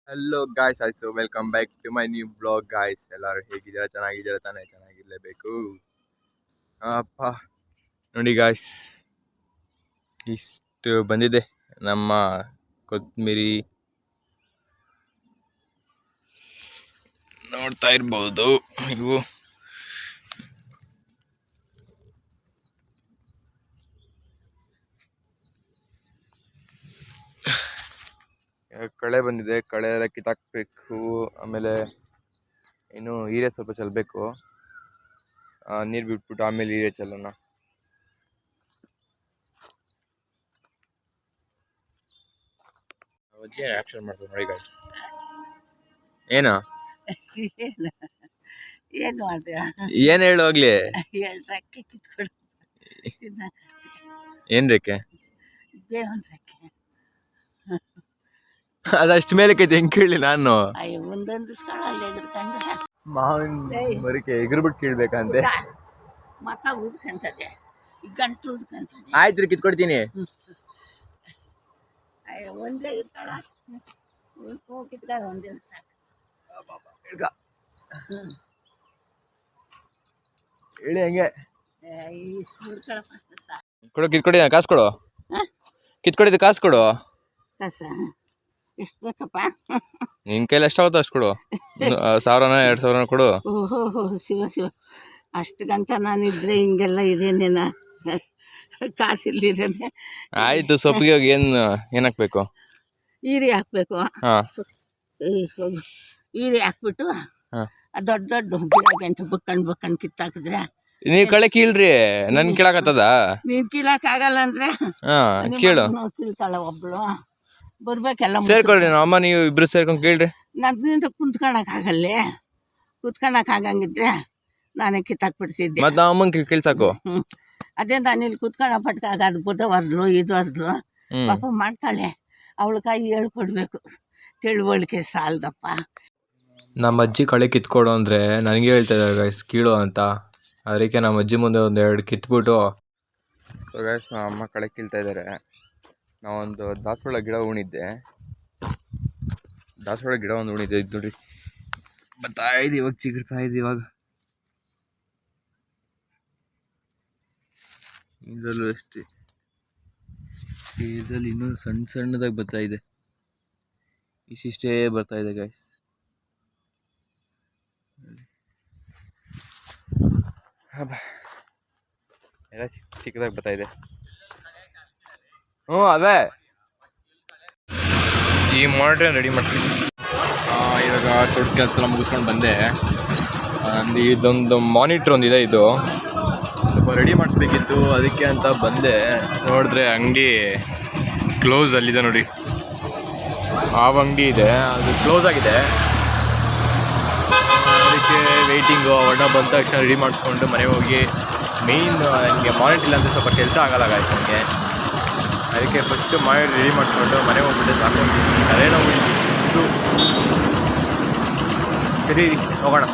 Hello guys ಆಯ್ತು welcome back to my new blog guys. ಎಲ್ಲರೂ ಹೇಗಿದ್ದೀರಾ? ಚೆನ್ನಾಗಿದ್ದೀರಾ ತಾನೇ? ಚೆನ್ನಾಗಿರ್ಲೇಬೇಕು. ಅಪ್ಪ ನೋಡಿ ಗಾಯ್ಸ್, ಇಷ್ಟು ಬಂದಿದೆ ನಮ್ಮ ಕೊತ್ತಂಬರಿ, ನೋಡ್ತಾ ಇರ್ಬೋದು ನೀವು. ಕಳೆ ಬಂದಿದೆ, ಕಳೆ ಎಲ್ಲ ಕಿತ್ತಾಕ್ಬೇಕು. ಆಮೇಲೆ ಇನ್ನು ಹೀರೆ ಸ್ವಲ್ಪ ಚೆಲ್ಲಬೇಕು. ನೀರು ಬಿಟ್ಬಿಟ್ಟು ಆಮೇಲೆ ಹೀರೆ ಚೆಲ್ಲೋಣ. ಅಜ್ಜಿ ಆಕ್ಷನ್ ಮಾಡ್ತಾರೆ ನೋಡಿ ಗಾಯ್ಸ್. ಏನು ಏನು ಮಾಡ್ತೀಯ? ಏನು ಹೇಳು ಹೋಗ್ಲಿ. ರೆಕ್ಕೆ ಕಿತ್ಕೊಡು ಏನು ರೆಕ್ಕೆ? ಬೇವನ್ ರೆಕ್ಕೆ. ಅದಷ್ಟು ಮೇಲೆ ಕೈತೆ ಹೆಂಗೆ ಕೇಳಲಿ ನಾನು? ಅಯ್ಯೋ ಒಂದೊಂದು ಸ್ಕಳಲ್ಲಿ ಎದುರ್ಕೊಂಡ್ರೆ ಮಾವಿನ ಮರಕ್ಕೆ ಎಗರ್ಬಿಟ್ಟು ಕೀಳ್ಬೇಕಂತೆ. ಮಕ್ಕ ಉದ್ಕಂತದೆ, ಈ ಗಂಟು ಉದ್ಕಂತದೆ. ಆಯ್ತು ರೀ, ಕಿತ್ಕೊಡ್ತೀನಿ. ಅಯ್ಯೋ ಒಂದೇ ಇರ್ತಾಳ, ಕಿತ್ಕೊಳ್ಳ ಒಂದೇ ಸಾಕು. ಹೇಳಿ ಹಂಗೆ ಸಾಕು. ಕೊಡು, ಕಿತ್ಕೊಡಿ, ಕಾಸು ಕೊಡು. ಕಿತ್ಕೊಡಿದ್ದು ಕಾಸು ಕೊಡು. ಕಸ ಎಷ್ಟು ಬೇಕಪ್ಪ? ನಿನ್ನ ಕೈಲಿ ಎಷ್ಟಾಗುತ್ತೋ ಅಷ್ಟು ಕೊಡು. 1000 2000 ಕೊಡು. ಓಹೋ ಶಿವ ಶಿವ, ಅಷ್ಟು ಗಂಟ ನಾನಿದ್ರೆ ಹಿಂಗೆಲ್ಲ ಇದೇನೇನ ಕಾಸಿಲ್ದಿರೇನೆ. ಆಯ್ತು, ಸೊಪ್ಪಿಗೆ ಹೋಗಿ ಏನು ಹಾಕ್ಬೇಕು? ಹೀರೆ ಹಾಕ್ಬೇಕು. ಹಾಂ, ಹೀರೆ ಹಾಕ್ಬಿಟ್ಟು ದೊಡ್ಡ ದೊಡ್ಡ ಗಿಡ ಗಂಟೆ ಬಕ್ಕಂಡು ಕಿತ್ತಾಕಿದ್ರೆ. ನೀವು ಕಳೆ ಕೀಳ್ರಿ, ನನ್ ಕೀಳಾಕತ್ತದ? ನೀನ್ ಕೀಳಕ್ ಆಗಲ್ಲ ಅಂದ್ರೆ ಕೀಳು. ಕೀಳ್ತಾಳೆ ಒಬ್ಳು, ಬರ್ಬೇಕೆಲ್ಲ ಸೇರ್ಕೊಳ್ರಿ. ನಮ್ಮ ಅಮ್ಮ ನೀವು ಇಬ್ರು ಸೇರ್ಕೊಂಡು ಕೀಳ್ರಿ. ನನ್ನಿಂದ ಕುಂತ್ಕೊಳಕ್ ಆಗಲ್ಲೇ, ಕುತ್ಕೊಳಕ್ ಆಗಂಗಿದ್ರೆ ನಾನೇ ಕಿತ್ತಾಕ್ಬಿಡ್ತಿದ್ದೆ. ಮತ್ತೆ ನಮ್ಮ ಅಮ್ಮನ ಕೀಳ್ಸಾಕು. ಅದೇ ನಾನು ಇಲ್ಲಿ ಕುತ್ಕೊಳ ಪಟ್ಕಾಗ ಅದು ಬುಧವಾರ್ಲು ಇದು ಪಾಪ ಮಾಡ್ತಾಳೆ. ಅವಳ ಕೈ ಹೇಳ್ಕೊಡ್ಬೇಕು, ತಿಳುವಳಿಕೆ ಸಾಲದಪ್ಪ. ನಮ್ಮ ಅಜ್ಜಿ ಕಳೆ ಕಿತ್ಕೊಡು ಅಂದರೆ ನನಗೆ ಹೇಳ್ತಾ ಇದ್ದಾರೆ ಗೈಸ್, ಕೀಳು ಅಂತ. ಅದಕ್ಕೆ ನಮ್ಮ ಅಜ್ಜಿ ಮುಂದೆ 1-2 ಕಿತ್ಬಿಟ್ಟು. ಸೊ ಗೈಸ್, ನಮ್ಮ ಅಮ್ಮ ಕಳೆ ಕೀಳ್ತಾ ಇದ್ದಾರೆ. ನಾವೊಂದು ದಾಸವಾಳ ಗಿಡ ಉಣಿದ್ದೆ, ದಾಸವಾಳ ಗಿಡ ಒಂದು ಉಣಿದ್ದೆ. ಇದು ನೋಡಿ ಬರ್ತಾ ಇದೆ, ಇವಾಗ ಚಿಗುರ್ತಾ ಇದೆ. ಇವಾಗ ಇದರಲ್ಲೂ ಅಷ್ಟೇ, ಇದರಲ್ಲಿ ಇನ್ನೂ ಸಣ್ಣದಾಗಿ ಬರ್ತಾ ಇದೆ. ಇಷ್ಟಿಷ್ಟೇ ಬರ್ತಾ ಇದೆ ಗೈಸ್. ಎಲ್ಲ ಚಿಕ್ಕದಾಗಿ ಬರ್ತಾ ಇದೆ. ಅದೇ ಈ ಮಾನಿಟ್ರನ್ನ ರೆಡಿ ಮಾಡ್ತೀನಿ. ಇವಾಗ ದೊಡ್ಡ ಕೆಲಸ ಎಲ್ಲ ಮುಗಿಸ್ಕೊಂಡು ಬಂದೆ. ಇದೊಂದು ಮಾನಿಟ್ರ್ ಒಂದಿದೆ, ಇದು ಸ್ವಲ್ಪ ರೆಡಿ ಮಾಡಿಸ್ಬೇಕಿತ್ತು, ಅದಕ್ಕೆ ಅಂತ ಬಂದೆ. ನೋಡಿದ್ರೆ ಅಂಗಡಿ ಕ್ಲೋಸ್ ಅಲ್ಲಿದೆ ನೋಡಿ. ಆ ಅಂಗಡಿ ಇದೆ, ಅದು ಕ್ಲೋಸ್ ಆಗಿದೆ. ಅದಕ್ಕೆ ವೆಯ್ಟಿಂಗು. ಅಣ್ಣ ಬಂದ ತಕ್ಷಣ ರೆಡಿ ಮಾಡಿಸ್ಕೊಂಡು ಮನೆಗೆ ಹೋಗಿ. ಮೇಯ್ನ್ ನನಗೆ ಮಾನಿಟ್ರ್ ಇಲ್ಲ ಅಂದರೆ ಸ್ವಲ್ಪ ಕೆಲಸ ಆಗಲ್ಲ ಗಾಯ್ಸ್ ನನಗೆ. ಅದಕ್ಕೆ ಫಸ್ಟು ಮಾನಿಟ್ರ್ ರೆಡಿ ಮಾಡಿಸ್ಕೊಂಡು ಮನೆಗೆ ಹೋಗ್ಬಿಟ್ಟು ಸಾಕು. ಅದೇ ನಾವು ಇದು ಸರಿ ಹೋಗೋಣ.